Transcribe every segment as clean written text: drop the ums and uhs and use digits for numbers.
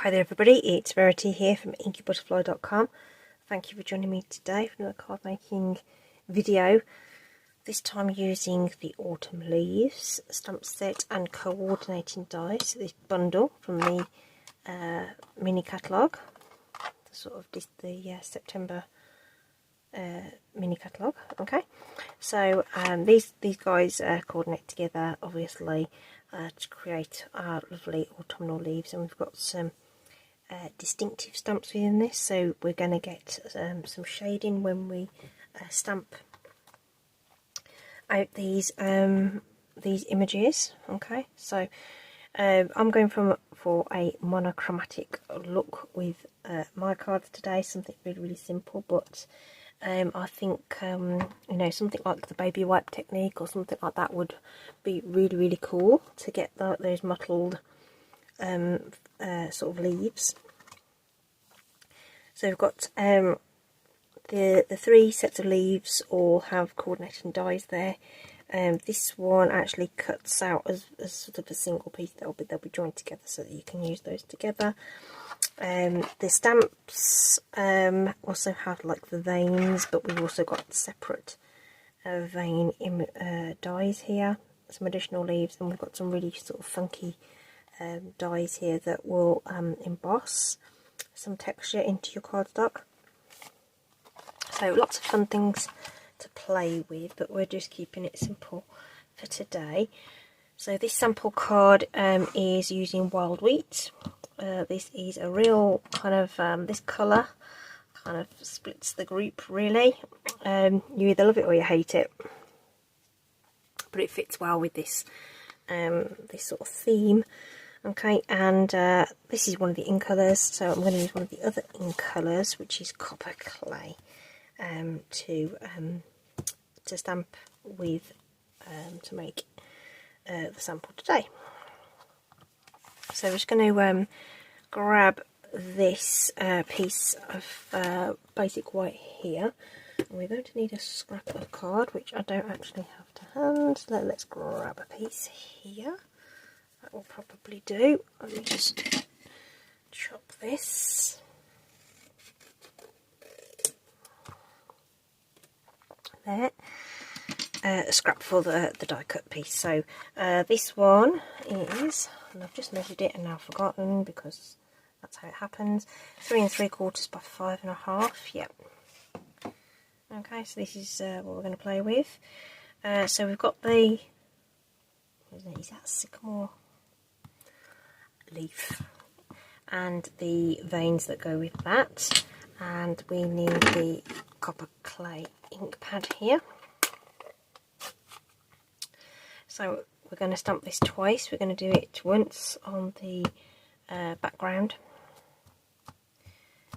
Hi there everybody, it's Verity here from inkybutterfly.com. Thank you for joining me today for another card making video. This time using the Autumn Leaves stamp set and coordinating dies. So this bundle from the mini catalogue, the September mini catalogue. Okay, so these guys coordinate together obviously to create our lovely autumnal leaves, and we've got some distinctive stamps within this, so we're going to get some shading when we stamp out these images. Okay, so I'm going for a monochromatic look with my cards today, something really simple, but I think you know, something like the baby wipe technique or something like that would be really cool to get those mottled sort of leaves. So we've got the three sets of leaves all have coordinating dies there. This one actually cuts out as sort of a single piece. They'll be joined together so that you can use those together. The stamps also have like the veins, but we've also got separate vein dies here, some additional leaves, and we've got some really sort of funky dies here that will emboss some texture into your cardstock. So lots of fun things to play with, but we're just keeping it simple for today. So this sample card is using wild wheat. This is a real kind of this colour kind of splits the group really. You either love it or you hate it, but it fits well with this this sort of theme. Okay, and this is one of the ink colours, so I'm going to use one of the other ink colours, which is copper clay, to stamp with to make the sample today. So I'm just going to grab this piece of basic white here, and we're going to need a scrap of card, which I don't actually have to hand, so let's grab a piece here. That will probably do. Let me just chop this. There. A scrap for the die cut piece. So this one is, and I've just measured it and now forgotten because that's how it happens, 3 3/4 by 5.5. Yep. Okay, so this is what we're going to play with. So we've got the, is that sycamore leaf, and the veins that go with that, and we need the copper clay ink pad here. So we're going to stamp this twice. We're going to do it once on the background,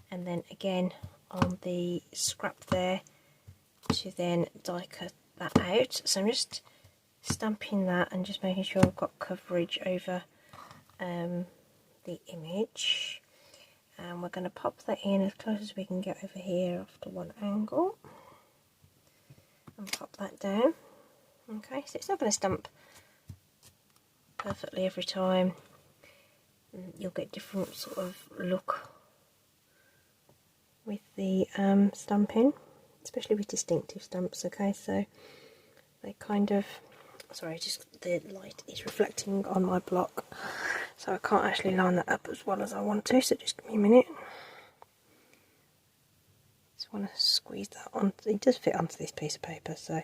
and then again on the scrap there to then die cut that out. So I'm just stamping that and just making sure I've got coverage over the image, and we're going to pop that in as close as we can get over here after one angle and pop that down. Okay, so it's not going to stamp perfectly every time. You'll get different sort of look with the stamping, especially with distinctive stamps. Okay, so they kind of, sorry, just the light is reflecting on my block, so I can't actually line that up as well as I want to, so just give me a minute. Just want to squeeze that on. It does fit onto this piece of paper. So,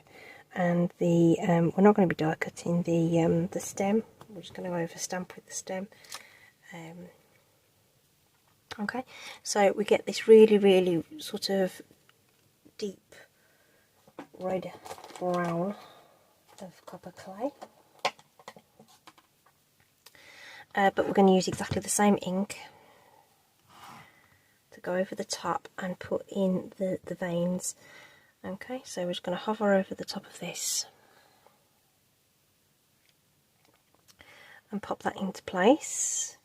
and the we're not going to be die cutting the stem. We're just going to over stamp with the stem. Okay, so we get this really sort of deep red brown of copper clay, but we're going to use exactly the same ink to go over the top and put in the veins. Okay, so we're just going to hover over the top of this and pop that into place,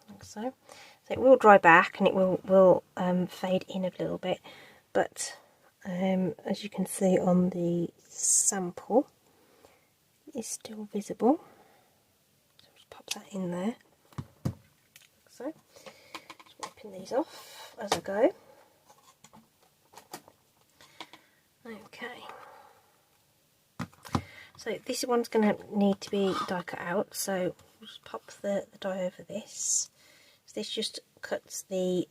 like so. So it will dry back and it will fade in a little bit, but as you can see on the sample, it's still visible. So that in there, like so. Just wiping these off as I go. Okay. So this one's going to need to be die cut out, so we'll just pop the die over this. So this just cuts the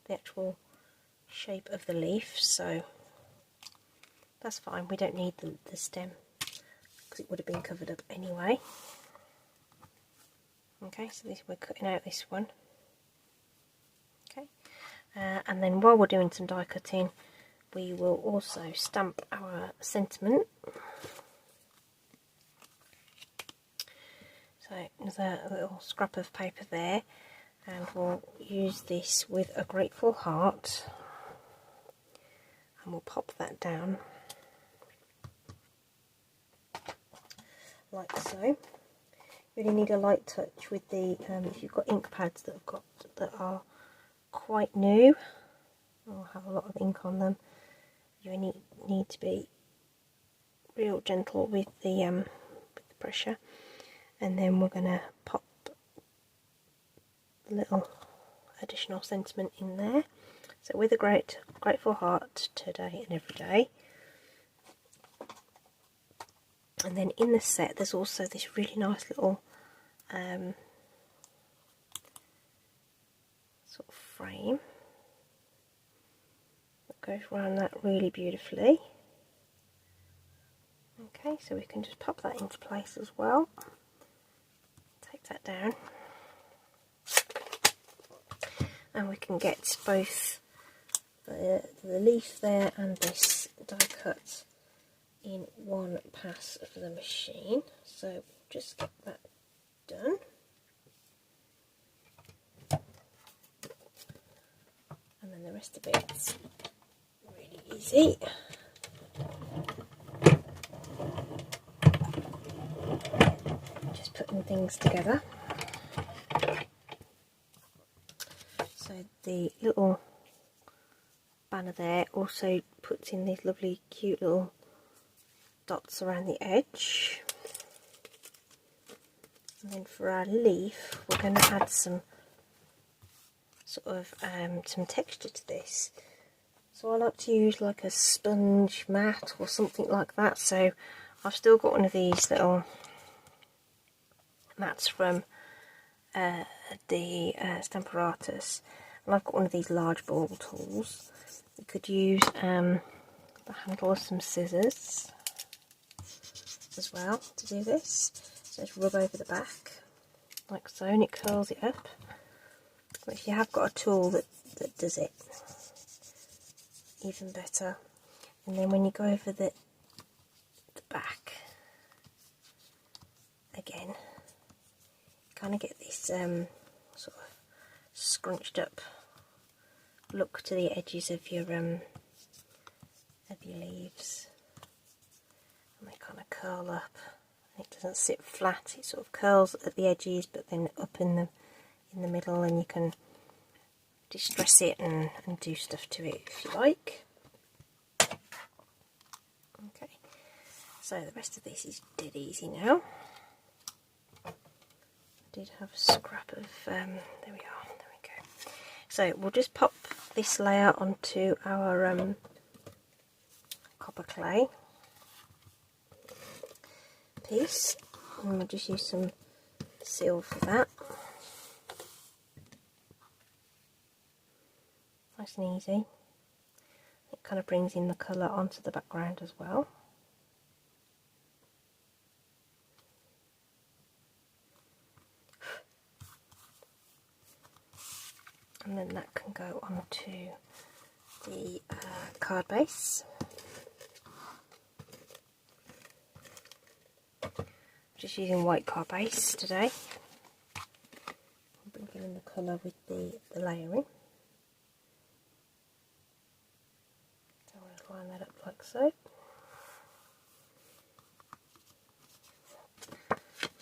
actual shape of the leaf, so that's fine. We don't need the stem because it would have been covered up anyway. Okay, so we're cutting out this one. Okay, and then while we're doing some die cutting, we will also stamp our sentiment. So there's a little scrap of paper there, and we'll use this with a grateful heart, and we'll pop that down like so. You really need a light touch with the if you've got ink pads that are quite new or have a lot of ink on them, you need to be real gentle with the pressure. And then we're going to pop a little additional sentiment in there. So with a grateful heart today and every day. And then in the set there's also this really nice little sort of frame that goes around that really beautifully. Okay, so we can just pop that into place as well. Take that down, and we can get both the leaf there and this die cut in one pass of the machine. So just get that done. And then the rest of it's really easy. Just putting things together. So the little banner there also puts in these lovely cute little dots around the edge. And then for our leaf we're going to add some sort of some texture to this. So I like to use like a sponge mat or something like that. So I've still got one of these little mats from the Stamparatus, and I've got one of these large ball tools. You could use the handle of some scissors as well to do this. So just rub over the back like so, and it curls it up. But if you have got a tool that does it, even better. And then when you go over the back again, kind of get this sort of scrunched up look to the edges of your leaves, and they kind of curl up. It doesn't sit flat; it sort of curls at the edges, but then up in the middle, and you can distress it and do stuff to it if you like. Okay, so the rest of this is dead easy now. Did have a scrap of there we go. So we'll just pop this layer onto our copper clay piece, and we'll just use some seal for that. Nice and easy. It kind of brings in the colour onto the background as well. And then that can go onto the card base. Just using white card base today. I'm bringing in the colour with the layering. So I'm going to line that up like so.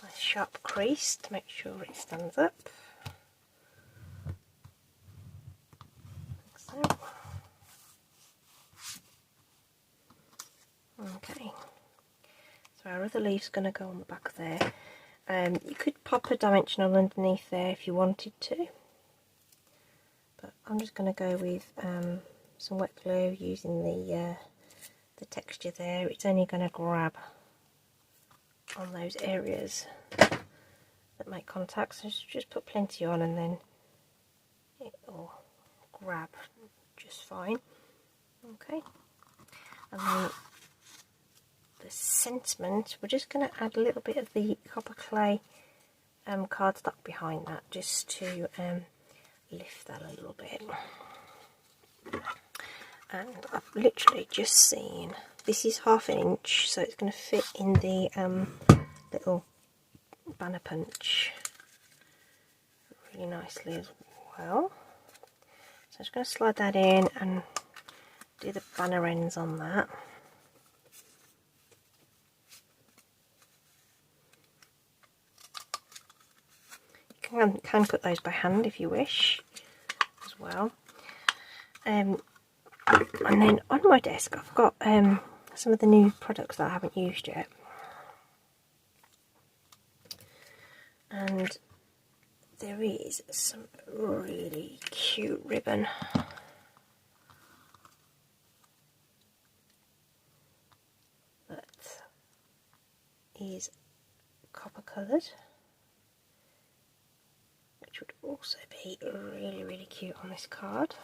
Nice sharp crease to make sure it stands up. Okay, so our other leaf's going to go on the back there, You could pop a dimensional underneath there if you wanted to, but I'm just going to go with some wet glue using the texture there. It's only going to grab on those areas that make contact, so just put plenty on and then it'll grab just fine. Okay, and then the sentiment, we're just going to add a little bit of the copper clay cardstock behind that, just to lift that a little bit. And I've literally just seen, this is 1/2 inch, so it's going to fit in the little banner punch really nicely as well. So I'm just going to slide that in and do the banner ends on that. You can cut those by hand if you wish as well. And then on my desk I've got some of the new products that I haven't used yet. And there is some really cute ribbon. That is copper coloured, which would also be really cute on this card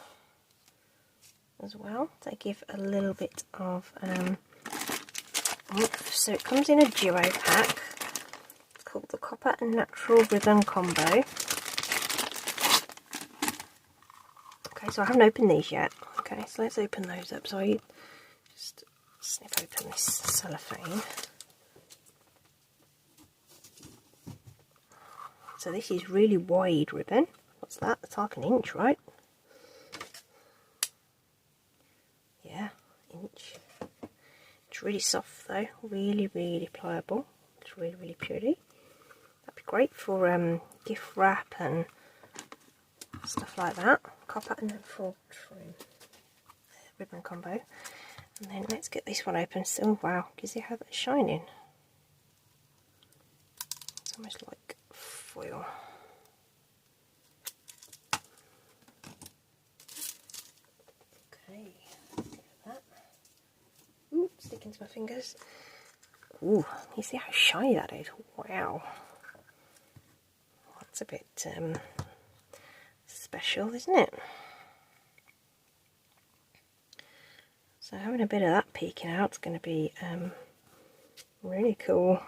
as well. They give a little bit of oomph. So it comes in a duo pack. It's called the Copper and Natural Ribbon Combo. Okay, so I haven't opened these yet. Okay, so let's open those up. So I just snip open this cellophane. So this is really wide ribbon. What's that? That's 1/2 inch, right? Yeah, inch. It's really soft though, really pliable. It's really pretty. That'd be great for gift wrap and stuff like that. Copper and natural trim ribbon combo. And then let's get this one open. So wow, can you see how that's shining? It's almost like foil. Okay, look at that. Ooh, sticking to my fingers. Ooh, you see how shiny that is? Wow. That's a bit special, isn't it? So having a bit of that peeking out is going to be really cool.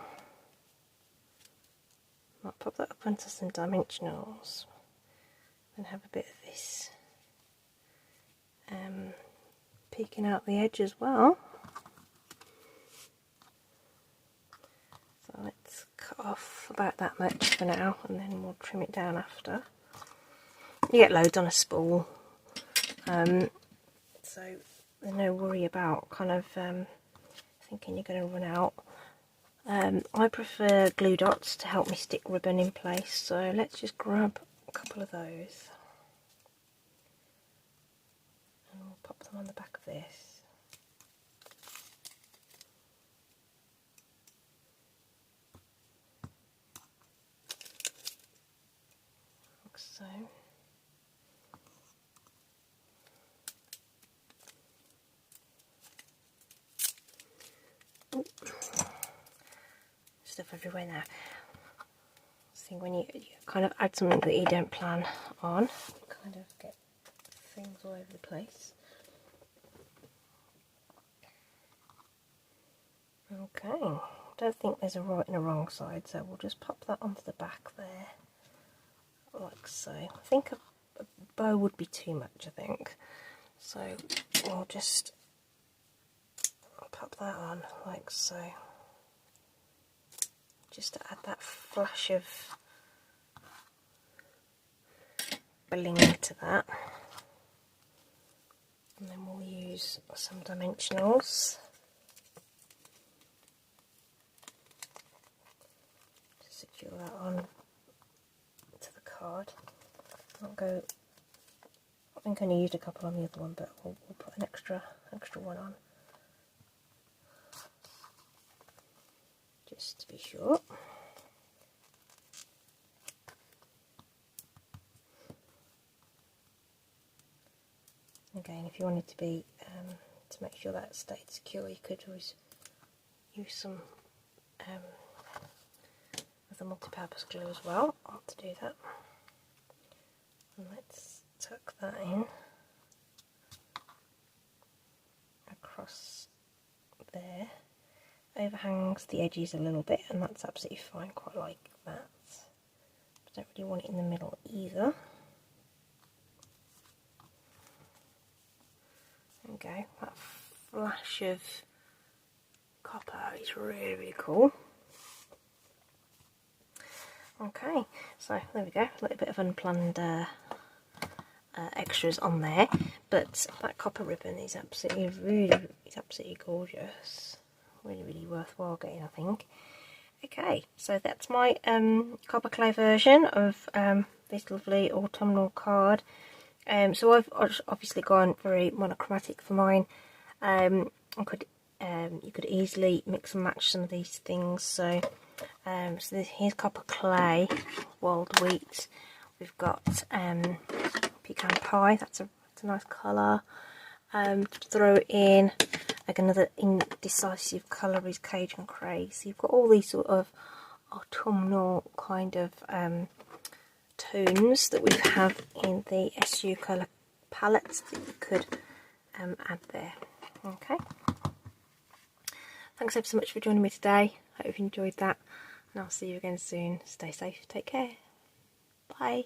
I'll pop that up onto some dimensionals and have a bit of this peeking out the edge as well. So let's cut off about that much for now and then we'll trim it down after. You get loads on a spool, so there's no worry about kind of thinking you're going to run out. I prefer glue dots to help me stick ribbon in place, so let's just grab a couple of those and we'll pop them on the back of this. Like so. Ooh. Stuff everywhere now. See, when you kind of add something that you don't plan on, you kind of get things all over the place. Okay, don't think there's a right and a wrong side, so we'll just pop that onto the back there, like so. I think a bow would be too much, I think. So we'll just pop that on like so, just to add that flash of bling to that. And then we'll use some dimensionals to secure that on to the card. I think I only used a couple on the other one, but we'll put an extra one on, just to be sure. if you wanted to be to make sure that stayed secure, you could always use some of the multi-purpose glue as well to do that. And let's tuck that in across there. Overhangs the edges a little bit, and that's absolutely fine, quite like that. But don't really want it in the middle either. There we go, that flash of copper is really, really cool. Okay, so there we go, a little bit of unplanned extras on there, but that copper ribbon is absolutely gorgeous. Really, really worthwhile getting, I think. Okay, so that's my copper clay version of this lovely autumnal card. So I've obviously gone very monochromatic for mine. You could easily mix and match some of these things. So, here's copper clay, wild wheat. We've got pecan pie. That's a nice colour. Throw in like another indecisive colour is Cajun Craze. So you've got all these sort of autumnal kind of tones that we have in the SU colour palettes that you could add there. Okay. Thanks ever so much for joining me today. I hope you enjoyed that, and I'll see you again soon. Stay safe, take care. Bye.